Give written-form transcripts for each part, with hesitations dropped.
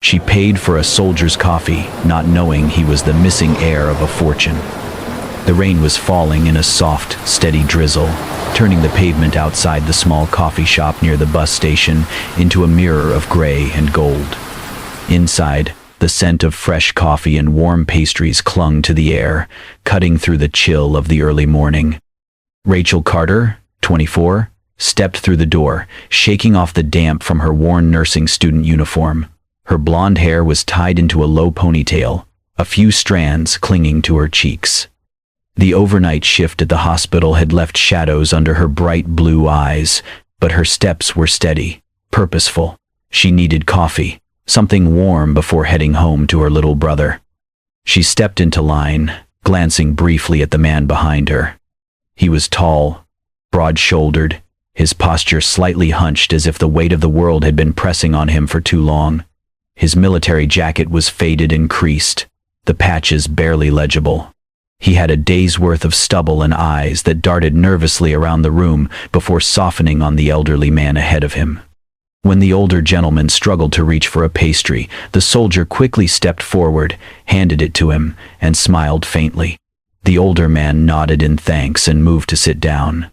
She paid for a soldier's coffee, not knowing he was the missing heir of a fortune. The rain was falling in a soft, steady drizzle, turning the pavement outside the small coffee shop near the bus station into a mirror of gray and gold. Inside, the scent of fresh coffee and warm pastries clung to the air, cutting through the chill of the early morning. Rachel Carter, 24, stepped through the door, shaking off the damp from her worn nursing student uniform. Her blonde hair was tied into a low ponytail, a few strands clinging to her cheeks. The overnight shift at the hospital had left shadows under her bright blue eyes, but her steps were steady, purposeful. She needed coffee, something warm before heading home to her little brother. She stepped into line, glancing briefly at the man behind her. He was tall, broad-shouldered, his posture slightly hunched as if the weight of the world had been pressing on him for too long. His military jacket was faded and creased, the patches barely legible. He had a day's worth of stubble and eyes that darted nervously around the room before softening on the elderly man ahead of him. When the older gentleman struggled to reach for a pastry, the soldier quickly stepped forward, handed it to him, and smiled faintly. The older man nodded in thanks and moved to sit down.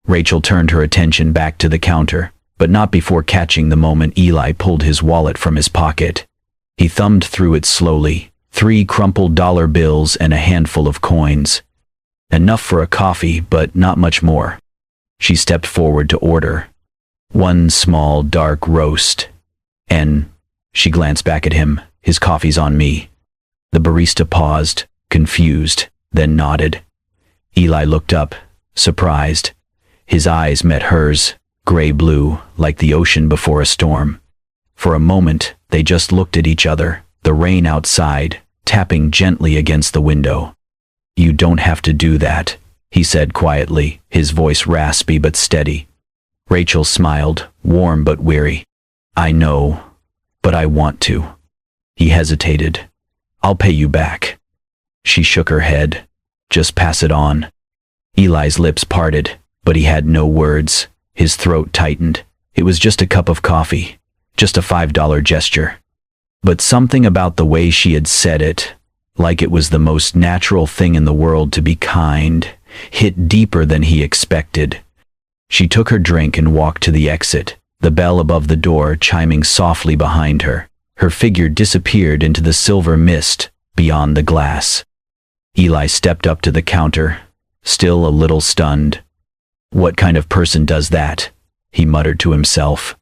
Rachel turned her attention back to the counter, but not before catching the moment Eli pulled his wallet from his pocket. He thumbed through it slowly, 3 crumpled dollar bills and a handful of coins. Enough for a coffee, but not much more. She stepped forward to order. 1 small, dark roast. And she glanced back at him. His coffee's on me. The barista paused, confused, then nodded. Eli looked up, surprised. His eyes met hers, gray-blue, like the ocean before a storm. For a moment, they just looked at each other, the rain outside, tapping gently against the window. "You don't have to do that," he said quietly, his voice raspy but steady. Rachel smiled, warm but weary. "I know, but I want to." He hesitated. "I'll pay you back." She shook her head. "Just pass it on." Eli's lips parted, but he had no words. His throat tightened. It was just a cup of coffee, just a $5 gesture. But something about the way she had said it, like it was the most natural thing in the world to be kind, hit deeper than he expected. She took her drink and walked to the exit, the bell above the door chiming softly behind her. Her figure disappeared into the silver mist beyond the glass. Eli stepped up to the counter, still a little stunned. "What kind of person does that?" he muttered to himself.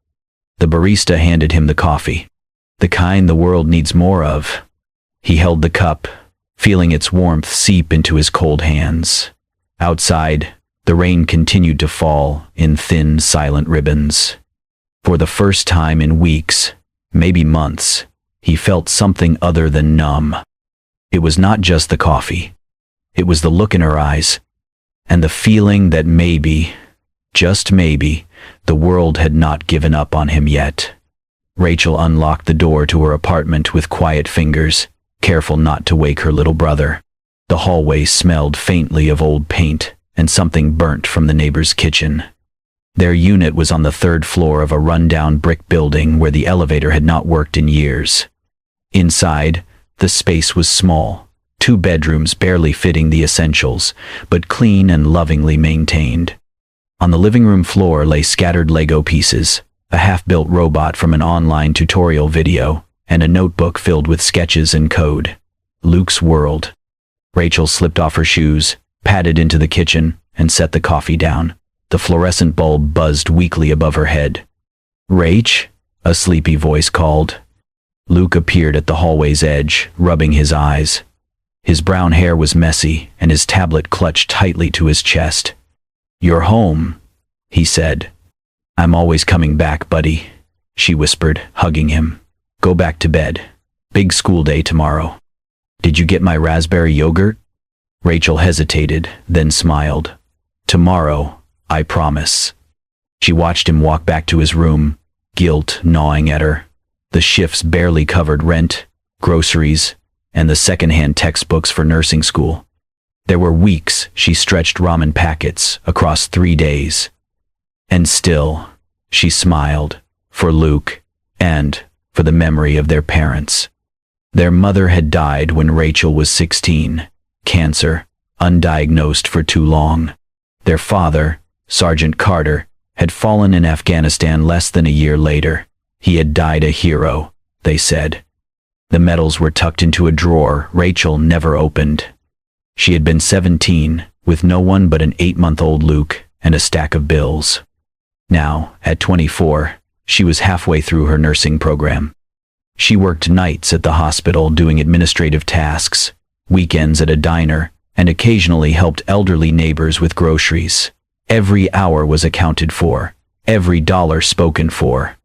The barista handed him the coffee. "The kind the world needs more of." He held the cup, feeling its warmth seep into his cold hands. Outside, the rain continued to fall in thin, silent ribbons. For the first time in weeks, maybe months, he felt something other than numb. It was not just the coffee. It was the look in her eyes, and the feeling that maybe, just maybe, the world had not given up on him yet. Rachel unlocked the door to her apartment with quiet fingers, careful not to wake her little brother. The hallway smelled faintly of old paint and something burnt from the neighbor's kitchen. Their unit was on the 3rd floor of a run-down brick building where the elevator had not worked in years. Inside, the space was small, 2 bedrooms barely fitting the essentials, but clean and lovingly maintained. On the living room floor lay scattered Lego pieces, a half-built robot from an online tutorial video, and a notebook filled with sketches and code. Luke's world. Rachel slipped off her shoes, padded into the kitchen, and set the coffee down. The fluorescent bulb buzzed weakly above her head. "Rach?" a sleepy voice called. Luke appeared at the hallway's edge, rubbing his eyes. His brown hair was messy, and his tablet clutched tightly to his chest. "You're home," he said. "I'm always coming back, buddy," she whispered, hugging him. "Go back to bed. Big school day tomorrow." "Did you get my raspberry yogurt?" Rachel hesitated, then smiled. "Tomorrow, I promise." She watched him walk back to his room, guilt gnawing at her. The shifts barely covered rent, groceries, and the second-hand textbooks for nursing school. There were weeks she stretched ramen packets across 3 days. And still, she smiled, for Luke, and for the memory of their parents. Their mother had died when Rachel was 16, cancer, undiagnosed for too long. Their father, Sergeant Carter, had fallen in Afghanistan less than a year later. He had died a hero, they said. The medals were tucked into a drawer Rachel never opened. She had been 17, with no one but an 8-month-old Luke and a stack of bills. Now, at 24, she was halfway through her nursing program. She worked nights at the hospital doing administrative tasks, weekends at a diner, and occasionally helped elderly neighbors with groceries. Every hour was accounted for, every dollar spoken for.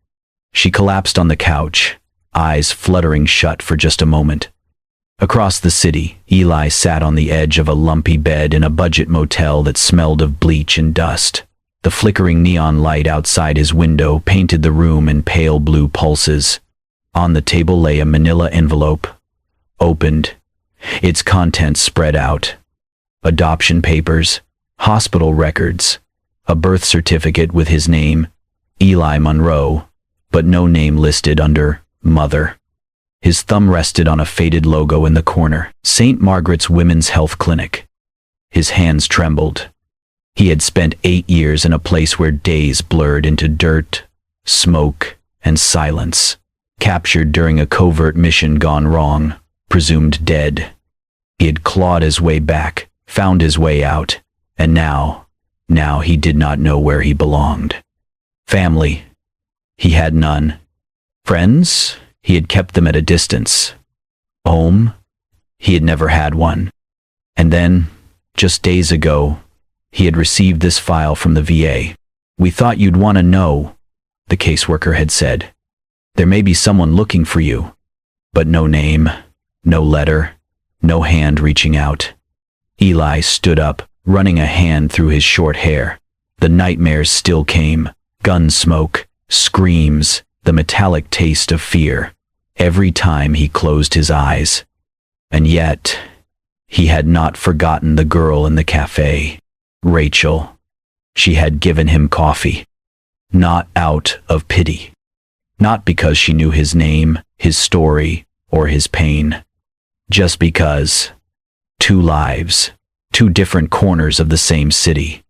She collapsed on the couch, eyes fluttering shut for just a moment. Across the city, Eli sat on the edge of a lumpy bed in a budget motel that smelled of bleach and dust. The flickering neon light outside his window painted the room in pale blue pulses. On the table lay a manila envelope, opened, its contents spread out. Adoption papers, hospital records, a birth certificate with his name, Eli Monroe, but no name listed under Mother. His thumb rested on a faded logo in the corner, St. Margaret's Women's Health Clinic. His hands trembled. He had spent 8 years in a place where days blurred into dirt, smoke, and silence. Captured during a covert mission gone wrong, presumed dead. He had clawed his way back, found his way out, and now he did not know where he belonged. Family. He had none. Friends? He had kept them at a distance. Home? He had never had one. And then, just days ago, he had received this file from the VA. "We thought you'd want to know," the caseworker had said. "There may be someone looking for you." But no name, no letter, no hand reaching out. Eli stood up, running a hand through his short hair. The nightmares still came. Gun smoke, screams, the metallic taste of fear, every time he closed his eyes. And yet, he had not forgotten the girl in the cafe, Rachel. She had given him coffee. Not out of pity. Not because she knew his name, his story, or his pain. Just because. 2 lives, 2 different corners of the same city.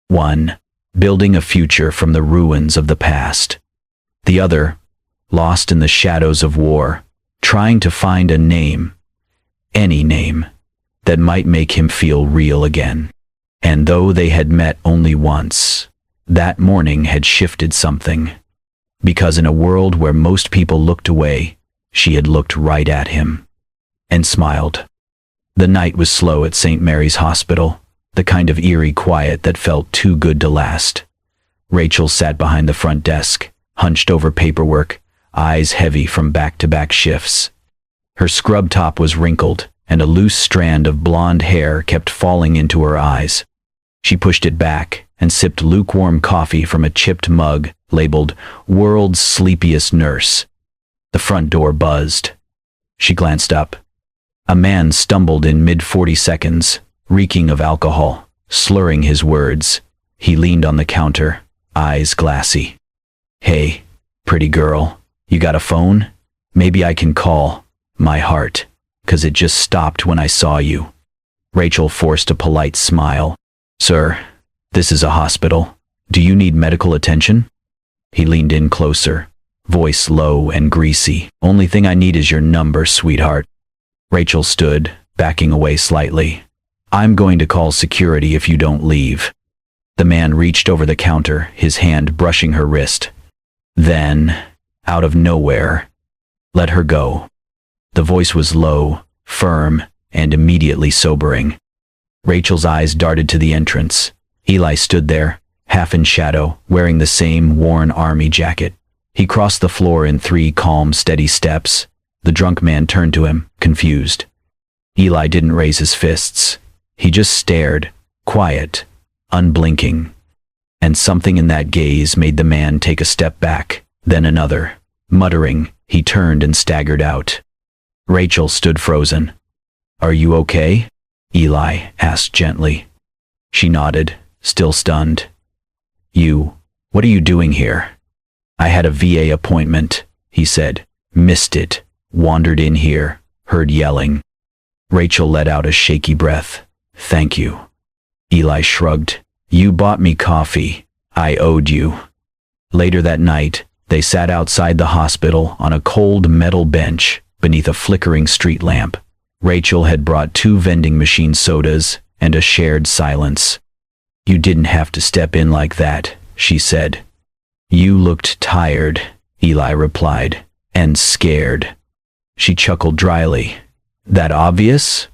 One, building a future from the ruins of the past. The other, lost in the shadows of war, trying to find a name, any name, that might make him feel real again. And though they had met only once, that morning had shifted something. Because in a world where most people looked away, she had looked right at him. And smiled. The night was slow at St. Mary's Hospital, the kind of eerie quiet that felt too good to last. Rachel sat behind the front desk, hunched over paperwork, eyes heavy from back-to-back shifts. Her scrub top was wrinkled, and a loose strand of blonde hair kept falling into her eyes. She pushed it back and sipped lukewarm coffee from a chipped mug labeled "World's Sleepiest Nurse." The front door buzzed. She glanced up. A man stumbled in mid-40 seconds, reeking of alcohol, slurring his words. He leaned on the counter, eyes glassy. "Hey, pretty girl, you got a phone? Maybe I can call my heart, 'cause it just stopped when I saw you." Rachel forced a polite smile. "Sir, this is a hospital. Do you need medical attention?" He leaned in closer, voice low and greasy. "Only thing I need is your number, sweetheart." Rachel stood, backing away slightly. "I'm going to call security if you don't leave." The man reached over the counter, his hand brushing her wrist. Then, out of nowhere, "Let her go." The voice was low, firm, and immediately sobering. Rachel's eyes darted to the entrance. Eli stood there, half in shadow, wearing the same worn army jacket. He crossed the floor in 3 calm, steady steps. The drunk man turned to him, confused. Eli didn't raise his fists. He just stared, quiet, unblinking. And something in that gaze made the man take a step back, then another. Muttering, he turned and staggered out. Rachel stood frozen. "Are you okay?" Eli asked gently. She nodded, still stunned. What are you doing here?" "I had a VA appointment," he said, Missed it. Wandered in here. Heard yelling. Rachel let out a shaky breath. Thank you. Eli shrugged. You bought me coffee. I owed you. Later that night, they sat outside the hospital on a cold metal bench beneath a flickering street lamp. Rachel had brought 2 vending machine sodas and a shared silence. You didn't have to step in like that, she said. You looked tired, Eli replied, and scared. She chuckled dryly. That obvious?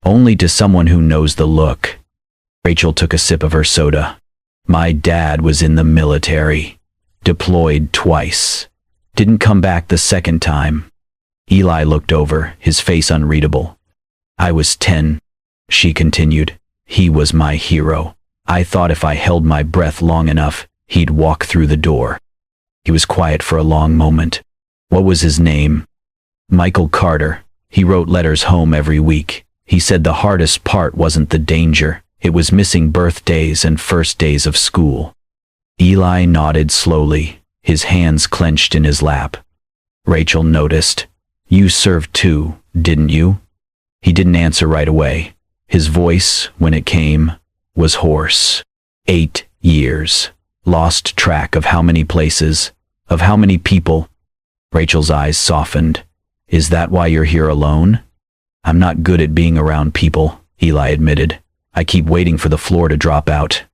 Only to someone who knows the look. Rachel took a sip of her soda. My dad was in the military. Deployed twice. Didn't come back the second time. Eli looked over, his face unreadable. I was 10, she continued. He was my hero. I thought if I held my breath long enough, he'd walk through the door. He was quiet for a long moment. What was his name? Michael Carter. He wrote letters home every week. He said the hardest part wasn't the danger. It was missing birthdays and first days of school. Eli nodded slowly, his hands clenched in his lap. Rachel noticed. You served too, didn't you? He didn't answer right away. His voice, when it came, was hoarse. 8 years. Lost track of how many places, of how many people. Rachel's eyes softened. Is that why you're here alone? I'm not good at being around people, Eli admitted. I keep waiting for the floor to drop out.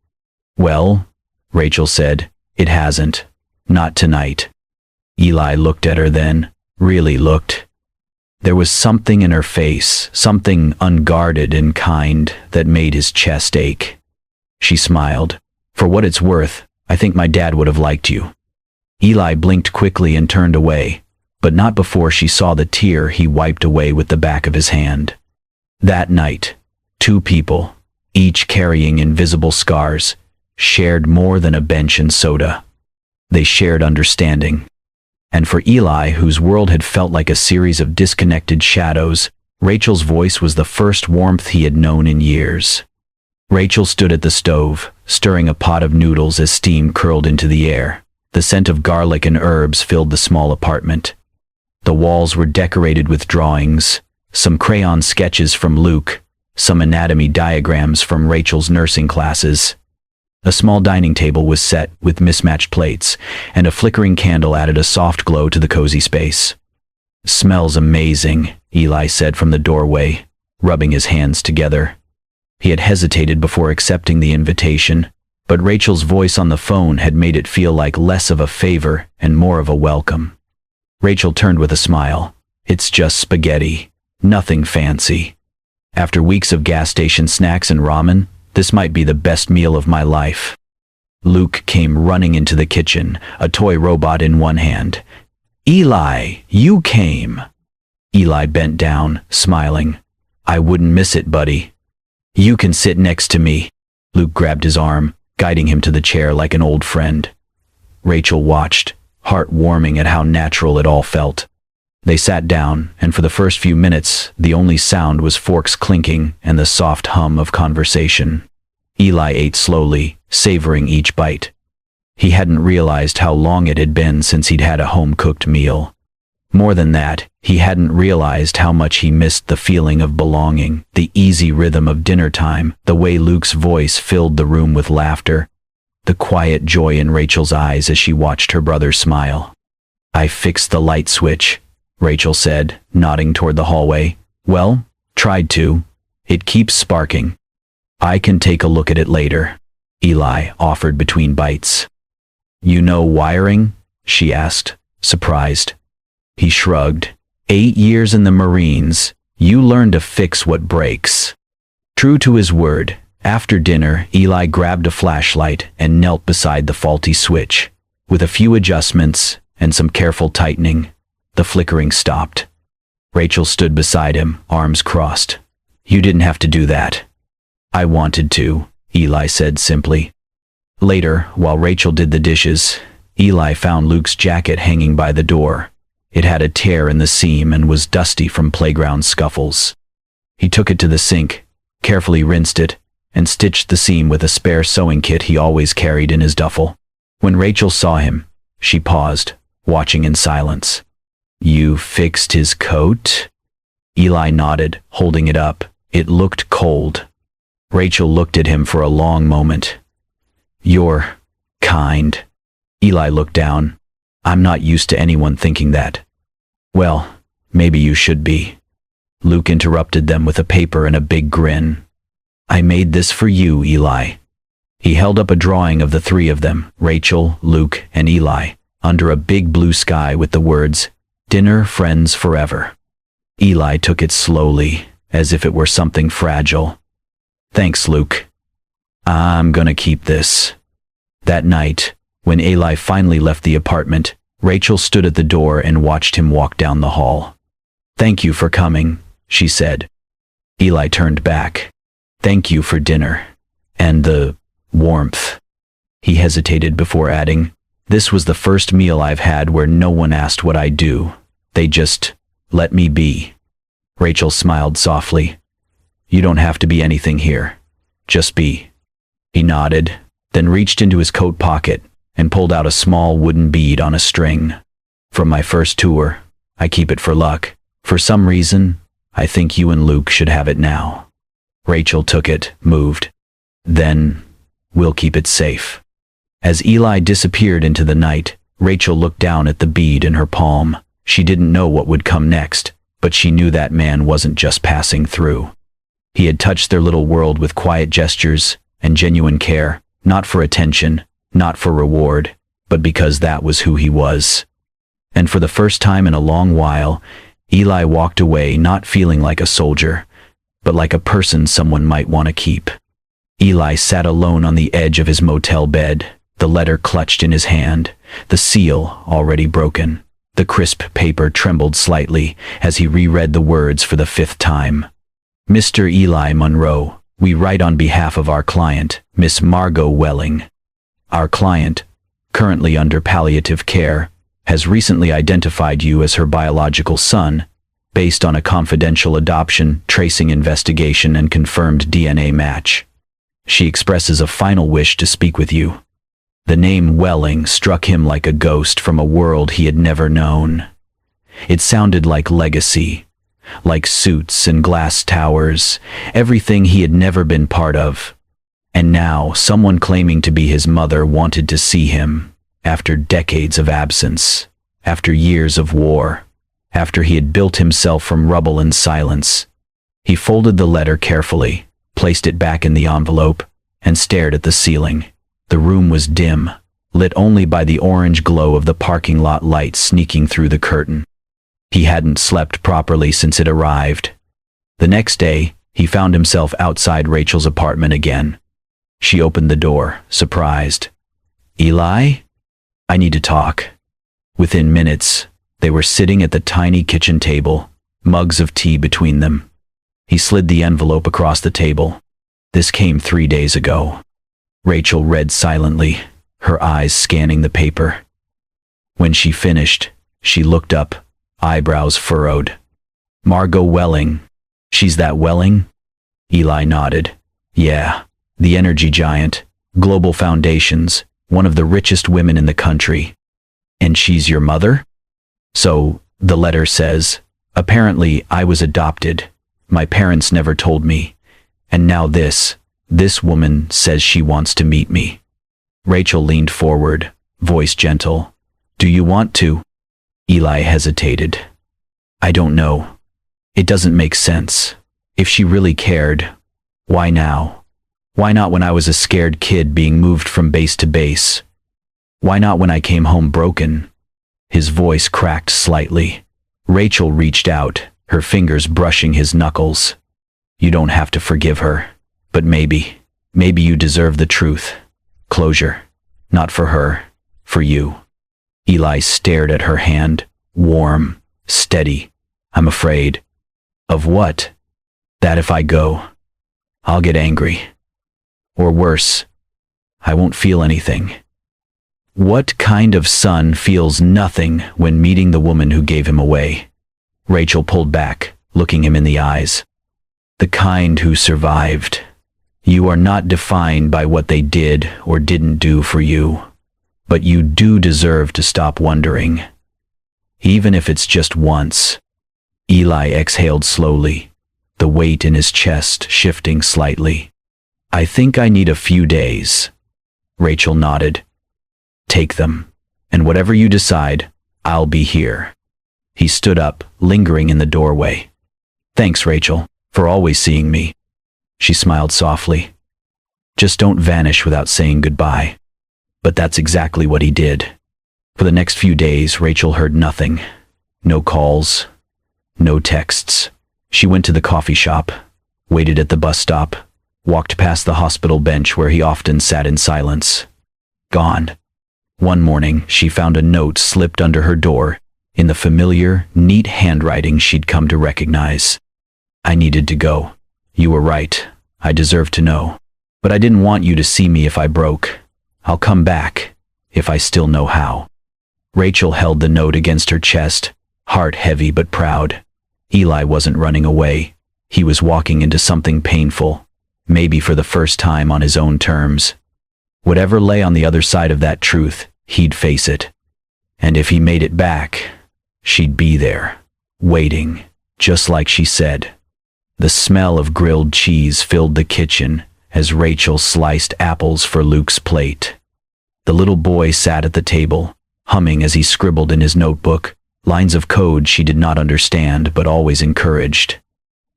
Well, Rachel said, it hasn't. Not tonight. Eli looked at her then, really looked. There was something in her face, something unguarded and kind, that made his chest ache. She smiled. For what it's worth, I think my dad would have liked you. Eli blinked quickly and turned away, but not before she saw the tear he wiped away with the back of his hand. That night, 2 people, each carrying invisible scars, shared more than a bench and soda. They shared understanding. And for Eli, whose world had felt like a series of disconnected shadows, Rachel's voice was the first warmth he had known in years. Rachel stood at the stove, stirring a pot of noodles as steam curled into the air. The scent of garlic and herbs filled the small apartment. The walls were decorated with drawings, some crayon sketches from Luke, some anatomy diagrams from Rachel's nursing classes. A small dining table was set with mismatched plates, and a flickering candle added a soft glow to the cozy space. Smells amazing, Eli said from the doorway, rubbing his hands together. He had hesitated before accepting the invitation, but Rachel's voice on the phone had made it feel like less of a favor and more of a welcome. Rachel turned with a smile. It's just spaghetti. Nothing fancy. After weeks of gas station snacks and ramen, this might be the best meal of my life. Luke came running into the kitchen, a toy robot in one hand. Eli, you came. Eli bent down, smiling. I wouldn't miss it, buddy. You can sit next to me. Luke grabbed his arm, guiding him to the chair like an old friend. Rachel watched, heartwarming at how natural it all felt. They sat down, and for the first few minutes, the only sound was forks clinking and the soft hum of conversation. Eli ate slowly, savoring each bite. He hadn't realized how long it had been since he'd had a home-cooked meal. More than that, he hadn't realized how much he missed the feeling of belonging, the easy rhythm of dinner time, the way Luke's voice filled the room with laughter, the quiet joy in Rachel's eyes as she watched her brother smile. I fixed the light switch, Rachel said, nodding toward the hallway. Well, tried to. It keeps sparking. I can take a look at it later, Eli offered between bites. You know wiring? She asked, surprised. He shrugged. 8 years in the Marines, you learn to fix what breaks. True to his word, after dinner, Eli grabbed a flashlight and knelt beside the faulty switch. With a few adjustments and some careful tightening, the flickering stopped. Rachel stood beside him, arms crossed. You didn't have to do that. I wanted to, Eli said simply. Later, while Rachel did the dishes, Eli found Luke's jacket hanging by the door. It had a tear in the seam and was dusty from playground scuffles. He took it to the sink, carefully rinsed it, and stitched the seam with a spare sewing kit he always carried in his duffel. When Rachel saw him, she paused, watching in silence. You fixed his coat? Eli nodded, holding it up. It looked cold. Rachel looked at him for a long moment. You're kind. Eli looked down. I'm not used to anyone thinking that. Well, maybe you should be. Luke interrupted them with a paper and a big grin. I made this for you, Eli. He held up a drawing of the three of them, Rachel, Luke, and Eli, under a big blue sky with the words, Dinner Friends Forever. Eli took it slowly, as if it were something fragile. Thanks, Luke. I'm gonna keep this. That night, when Eli finally left the apartment, Rachel stood at the door and watched him walk down the hall. Thank you for coming, she said. Eli turned back. Thank you for dinner. And the warmth. He hesitated before adding, This was the first meal I've had where no one asked what I do. They just let me be. Rachel smiled softly. You don't have to be anything here. Just be. He nodded, then reached into his coat pocket and pulled out a small wooden bead on a string. From my first tour, I keep it for luck. For some reason, I think you and Luke should have it now. Rachel took it, moved. Then, we'll keep it safe. As Eli disappeared into the night, Rachel looked down at the bead in her palm. She didn't know what would come next, but she knew that man wasn't just passing through. He had touched their little world with quiet gestures and genuine care, not for attention, not for reward, but because that was who he was. And for the first time in a long while, Eli walked away not feeling like a soldier, but like a person someone might want to keep. Eli sat alone on the edge of his motel bed, the letter clutched in his hand, the seal already broken. The crisp paper trembled slightly as he reread the words for the 5th time. Mr. Eli Monroe, we write on behalf of our client, Miss Margot Welling. Our client, currently under palliative care, has recently identified you as her biological son, based on a confidential adoption, tracing investigation, and confirmed DNA match. She expresses a final wish to speak with you. The name Welling struck him like a ghost from a world he had never known. It sounded like legacy, like suits and glass towers, everything he had never been part of. And now someone claiming to be his mother wanted to see him, after decades of absence, after years of war, after he had built himself from rubble and silence. He folded the letter carefully, placed it back in the envelope, and stared at the ceiling. The room was dim, lit only by the orange glow of the parking lot lights sneaking through the curtain. He hadn't slept properly since it arrived. The next day, he found himself outside Rachel's apartment again. She opened the door, surprised. Eli? I need to talk. Within minutes, they were sitting at the tiny kitchen table, mugs of tea between them. He slid the envelope across the table. This came 3 days ago. Rachel read silently, her eyes scanning the paper. When she finished, she looked up, eyebrows furrowed. Margot Welling. She's that Welling? Eli nodded. Yeah, the energy giant, global foundations, one of the richest women in the country. And she's your mother? So, the letter says, apparently I was adopted. My parents never told me. And now this woman says she wants to meet me. Rachel leaned forward, voice gentle. Do you want to? Eli hesitated. I don't know. It doesn't make sense. If she really cared, why now? Why not when I was a scared kid being moved from base to base? Why not when I came home broken? His voice cracked slightly. Rachel reached out, her fingers brushing his knuckles. You don't have to forgive her. But maybe you deserve the truth. Closure. Not for her, for you. Eli stared at her hand, warm, steady. I'm afraid. Of what? That if I go, I'll get angry. Or worse, I won't feel anything. What kind of son feels nothing when meeting the woman who gave him away? Rachel pulled back, looking him in the eyes. The kind who survived. You are not defined by what they did or didn't do for you, but you do deserve to stop wondering. Even if it's just once. Eli exhaled slowly, the weight in his chest shifting slightly. I think I need a few days. Rachel nodded. Take them, and whatever you decide, I'll be here. He stood up, lingering in the doorway. Thanks, Rachel, for always seeing me. She smiled softly. Just don't vanish without saying goodbye. But that's exactly what he did. For the next few days, Rachel heard nothing. No calls, no texts. She went to the coffee shop, waited at the bus stop, walked past the hospital bench where he often sat in silence. Gone. One morning, she found a note slipped under her door, in the familiar, neat handwriting she'd come to recognize. I needed to go. You were right. I deserved to know. But I didn't want you to see me if I broke. I'll come back, if I still know how. Rachel held the note against her chest, heart heavy but proud. Eli wasn't running away. He was walking into something painful, maybe for the first time on his own terms. Whatever lay on the other side of that truth, he'd face it. And if he made it back, she'd be there, waiting, just like she said. The smell of grilled cheese filled the kitchen as Rachel sliced apples for Luke's plate. The little boy sat at the table, humming as he scribbled in his notebook, lines of code she did not understand but always encouraged.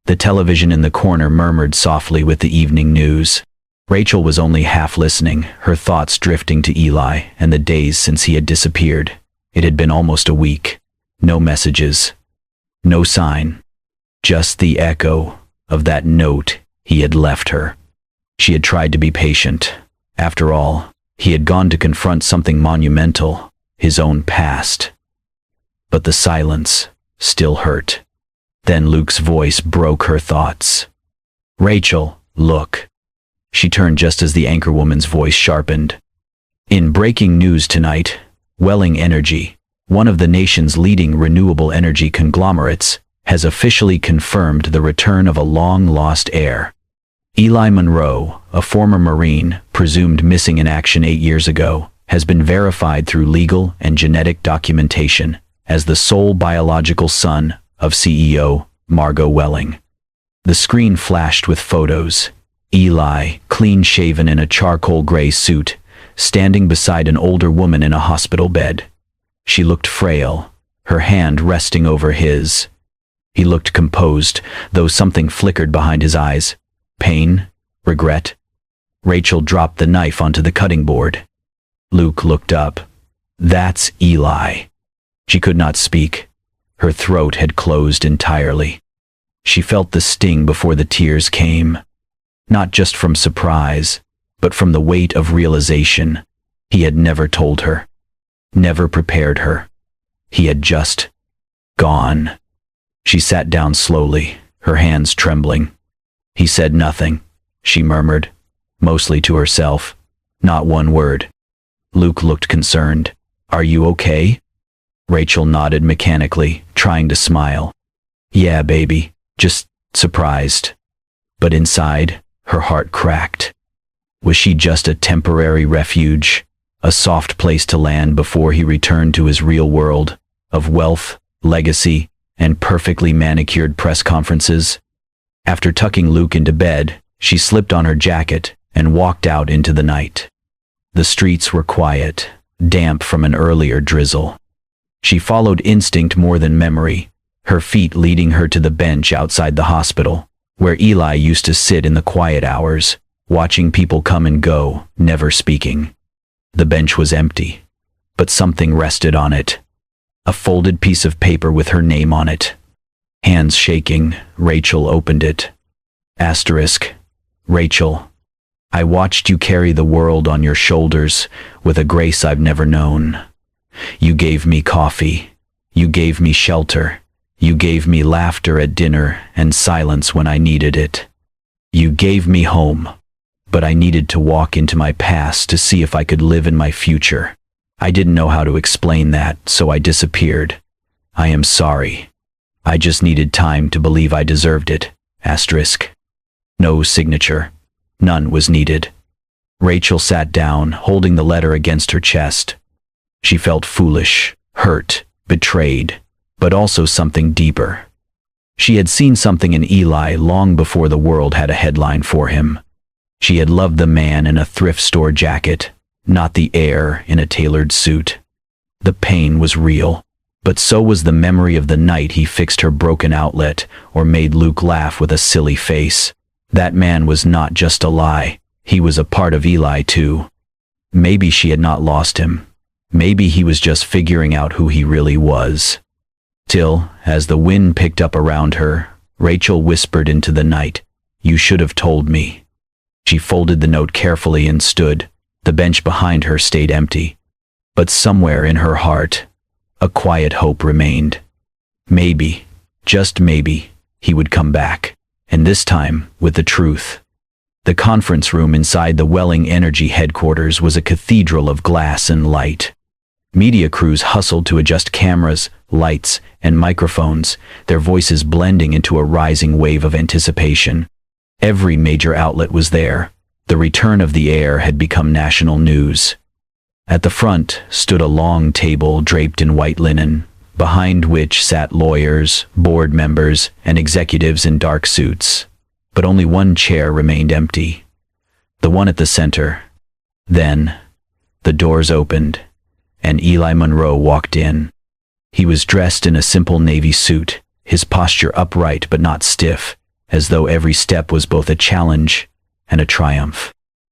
The television in the corner murmured softly with the evening news. Rachel was only half listening, her thoughts drifting to Eli and the days since he had disappeared. It had been almost a week. No messages. No sign. Just the echo of that note he had left her. She had tried to be patient. After all, he had gone to confront something monumental, his own past. But the silence still hurt. Then Luke's voice broke her thoughts. Rachel, look. She turned just as the anchorwoman's voice sharpened. In breaking news tonight, Welling Energy, one of the nation's leading renewable energy conglomerates, has officially confirmed the return of a long-lost heir. Eli Monroe, a former Marine, presumed missing in action 8 years ago, has been verified through legal and genetic documentation as the sole biological son of CEO Margot Welling. The screen flashed with photos. Eli, clean-shaven in a charcoal gray suit, standing beside an older woman in a hospital bed. She looked frail, her hand resting over his. He looked composed, though something flickered behind his eyes. Pain? Regret? Rachel dropped the knife onto the cutting board. Luke looked up. That's Eli. She could not speak. Her throat had closed entirely. She felt the sting before the tears came. Not just from surprise, but from the weight of realization. He had never told her. Never prepared her. He had just gone. She sat down slowly, her hands trembling. He said nothing, she murmured, mostly to herself. Not one word. Luke looked concerned. Are you okay? Rachel nodded mechanically, trying to smile. Yeah, baby, just surprised. But inside, her heart cracked. Was she just a temporary refuge, a soft place to land before he returned to his real world of wealth, legacy, and perfectly manicured press conferences? After tucking Luke into bed, she slipped on her jacket and walked out into the night. The streets were quiet, damp from an earlier drizzle. She followed instinct more than memory, her feet leading her to the bench outside the hospital, where Eli used to sit in the quiet hours, watching people come and go, never speaking. The bench was empty, but something rested on it. A folded piece of paper with her name on it. Hands shaking, Rachel opened it. Asterisk. Rachel, I watched you carry the world on your shoulders with a grace I've never known. You gave me coffee. You gave me shelter. You gave me laughter at dinner and silence when I needed it. You gave me home, but I needed to walk into my past to see if I could live in my future. I didn't know how to explain that, so I disappeared. I am sorry. I just needed time to believe I deserved it. Asterisk. No signature. None was needed. Rachel sat down, holding the letter against her chest. She felt foolish, hurt, betrayed, but also something deeper. She had seen something in Eli long before the world had a headline for him. She had loved the man in a thrift store jacket, not the heir in a tailored suit. The pain was real, but so was the memory of the night he fixed her broken outlet or made Luke laugh with a silly face. That man was not just a lie, he was a part of Eli too. Maybe she had not lost him. Maybe he was just figuring out who he really was. Till, as the wind picked up around her, Rachel whispered into the night, "You should have told me." She folded the note carefully and stood. The bench behind her stayed empty. But somewhere in her heart, a quiet hope remained. Maybe, just maybe, he would come back, and this time with the truth. The conference room inside the Welling Energy headquarters was a cathedral of glass and light. Media crews hustled to adjust cameras, lights, and microphones, their voices blending into a rising wave of anticipation. Every major outlet was there. The return of the heir had become national news. At the front stood a long table draped in white linen, behind which sat lawyers, board members, and executives in dark suits. But only one chair remained empty. The one at the center. Then, the doors opened, and Eli Monroe walked in. He was dressed in a simple navy suit, his posture upright but not stiff, as though every step was both a challenge and a triumph.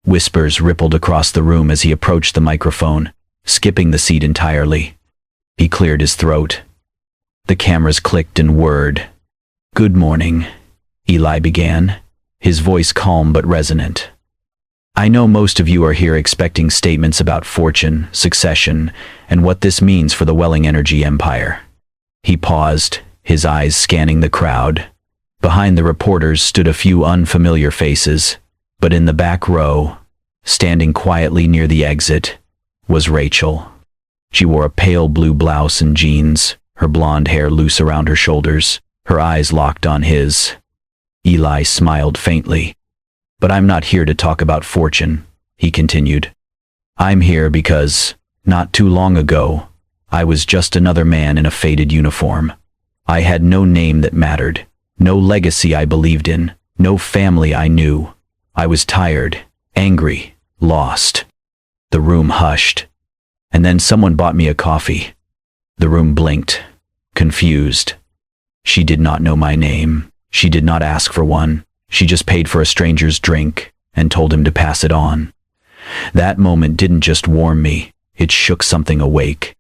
Whispers rippled across the room as he approached the microphone, skipping the seat entirely. He cleared his throat. The cameras clicked and whirred. "Good morning," Eli began, his voice calm but resonant. "I know most of you are here expecting statements about fortune, succession, and what this means for the Welling Energy empire." He paused, his eyes scanning the crowd. Behind the reporters stood a few unfamiliar faces, but in the back row, standing quietly near the exit, was Rachel. She wore a pale blue blouse and jeans, her blonde hair loose around her shoulders, her eyes locked on his. Eli smiled faintly. "But I'm not here to talk about fortune," he continued. "I'm here because, not too long ago, I was just another man in a faded uniform. I had no name that mattered, no legacy I believed in, no family I knew. I was tired, angry, lost." The room hushed. And then someone bought me a coffee. The room blinked, confused. She did not know my name. She did not ask for one. She just paid for a stranger's drink and told him to pass it on. That moment didn't just warm me, it shook something awake.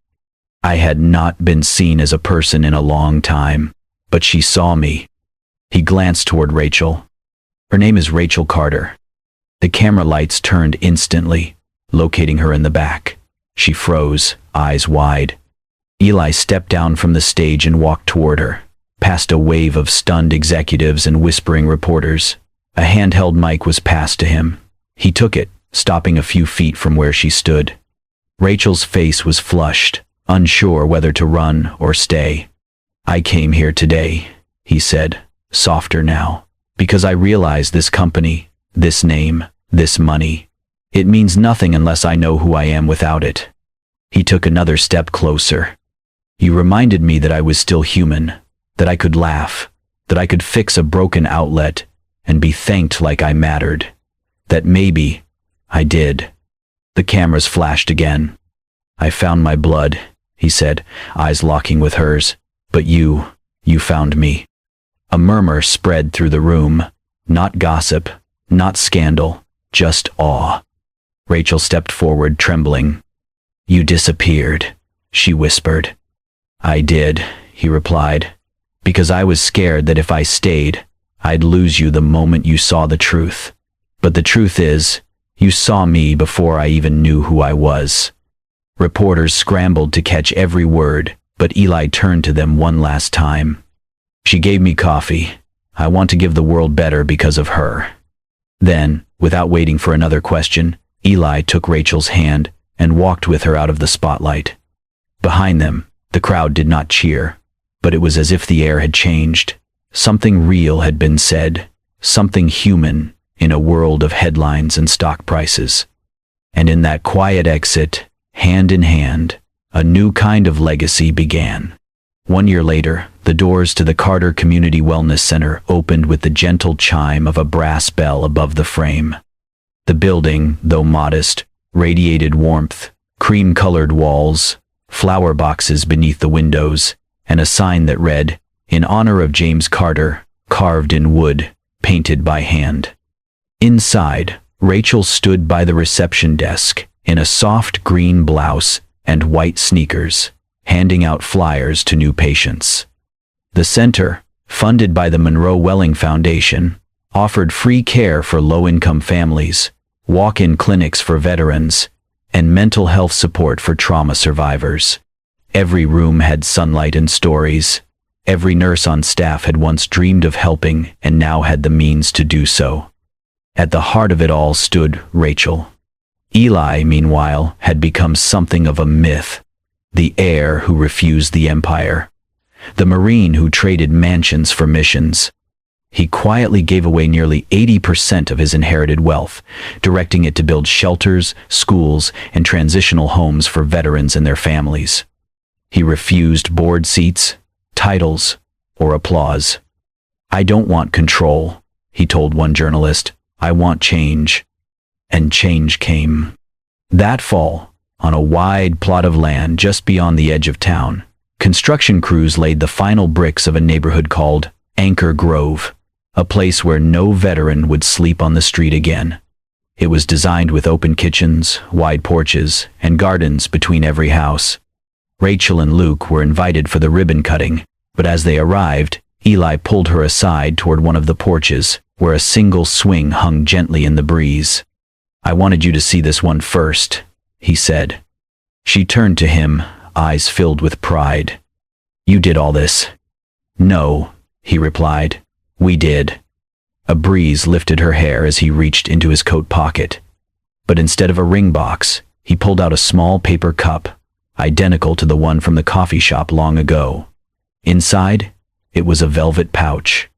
I had not been seen as a person in a long time, but she saw me. He glanced toward Rachel. "Her name is Rachel Carter." The camera lights turned instantly, locating her in the back. She froze, eyes wide. Eli stepped down from the stage and walked toward her, past a wave of stunned executives and whispering reporters. A handheld mic was passed to him. He took it, stopping a few feet from where she stood. Rachel's face was flushed, unsure whether to run or stay. "I came here today," he said, softer now, "because I realize this company, this name, this money. It means nothing unless I know who I am without it." He took another step closer. "You reminded me that I was still human, that I could laugh, that I could fix a broken outlet and be thanked like I mattered. That maybe I did." The cameras flashed again. "I found my blood," he said, eyes locking with hers. "But you found me." A murmur spread through the room. Not gossip, not scandal, just awe. Rachel stepped forward, trembling. "You disappeared," she whispered. "I did," he replied, "because I was scared that if I stayed, I'd lose you the moment you saw the truth. But the truth is, you saw me before I even knew who I was." Reporters scrambled to catch every word, but Eli turned to them one last time. "She gave me coffee. I want to give the world better because of her." Then, without waiting for another question, Eli took Rachel's hand and walked with her out of the spotlight. Behind them, the crowd did not cheer, but it was as if the air had changed. Something real had been said, something human in a world of headlines and stock prices. And in that quiet exit, hand in hand, A new kind of legacy began. 1 year later, the doors to the Carter Community Wellness Center opened with the gentle chime of a brass bell above the frame. The building, though modest, radiated warmth, cream-colored walls, flower boxes beneath the windows, and a sign that read, "In honor of James Carter," carved in wood, painted by hand. Inside, Rachel stood by the reception desk in a soft green blouse and white sneakers, handing out flyers to new patients. The center, funded by the Monroe Welling Foundation, offered free care for low-income families, walk-in clinics for veterans, and mental health support for trauma survivors. Every room had sunlight and stories. Every nurse on staff had once dreamed of helping and now had the means to do so. At the heart of it all stood Rachel. Eli, meanwhile, had become something of a myth. The heir who refused the empire. The Marine who traded mansions for missions. He quietly gave away nearly 80% of his inherited wealth, directing it to build shelters, schools, and transitional homes for veterans and their families. He refused board seats, titles, or applause. "I don't want control," he told one journalist. "I want change." And change came. That fall, on a wide plot of land just beyond the edge of town, construction crews laid the final bricks of a neighborhood called Anchor Grove, a place where no veteran would sleep on the street again. It was designed with open kitchens, wide porches, and gardens between every house. Rachel and Luke were invited for the ribbon cutting, but as they arrived, Eli pulled her aside toward one of the porches, where a single swing hung gently in the breeze. "I wanted you to see this one first," he said. She turned to him, eyes filled with pride. "You did all this?" "No," he replied. "We did." A breeze lifted her hair as he reached into his coat pocket. But instead of a ring box, he pulled out a small paper cup, identical to the one from the coffee shop long ago. Inside, it was a velvet pouch.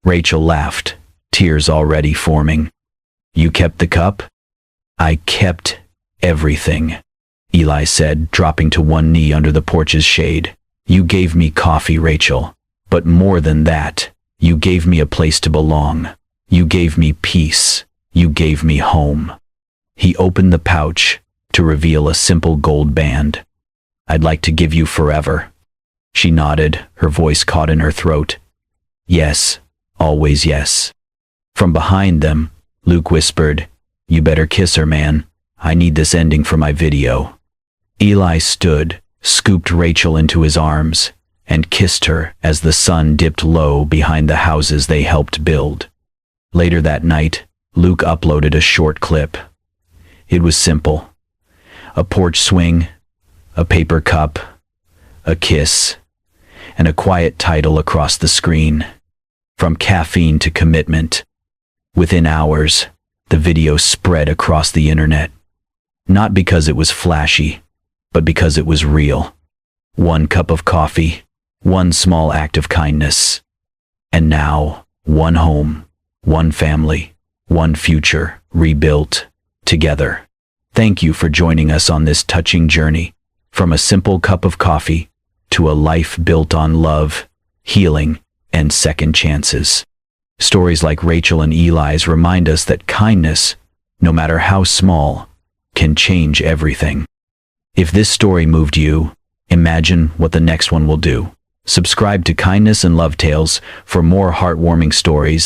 Rachel laughed, tears already forming. "You kept the cup?" "I kept everything," Eli said, dropping to one knee under the porch's shade. "You gave me coffee, Rachel. But more than that, you gave me a place to belong. You gave me peace. You gave me home." He opened the pouch to reveal a simple gold band. "I'd like to give you forever." She nodded, her voice caught in her throat. "Yes, always yes." From behind them, Luke whispered, "You better kiss her, man. I need this ending for my video." Eli stood, scooped Rachel into his arms, and kissed her as the sun dipped low behind the houses they helped build. Later that night, Luke uploaded a short clip. It was simple. A porch swing, a paper cup, a kiss, and a quiet title across the screen. From caffeine to commitment. Within hours, the video spread across the internet. Not because it was flashy, but because it was real. One cup of coffee, one small act of kindness. And now, one home, one family, one future, rebuilt, together. Thank you for joining us on this touching journey, from a simple cup of coffee to a life built on love, healing, and second chances. Stories like Rachel and Eli's remind us that kindness, no matter how small, can change everything. If this story moved you, imagine what the next one will do. Subscribe to Kindness and Love Tales for more heartwarming stories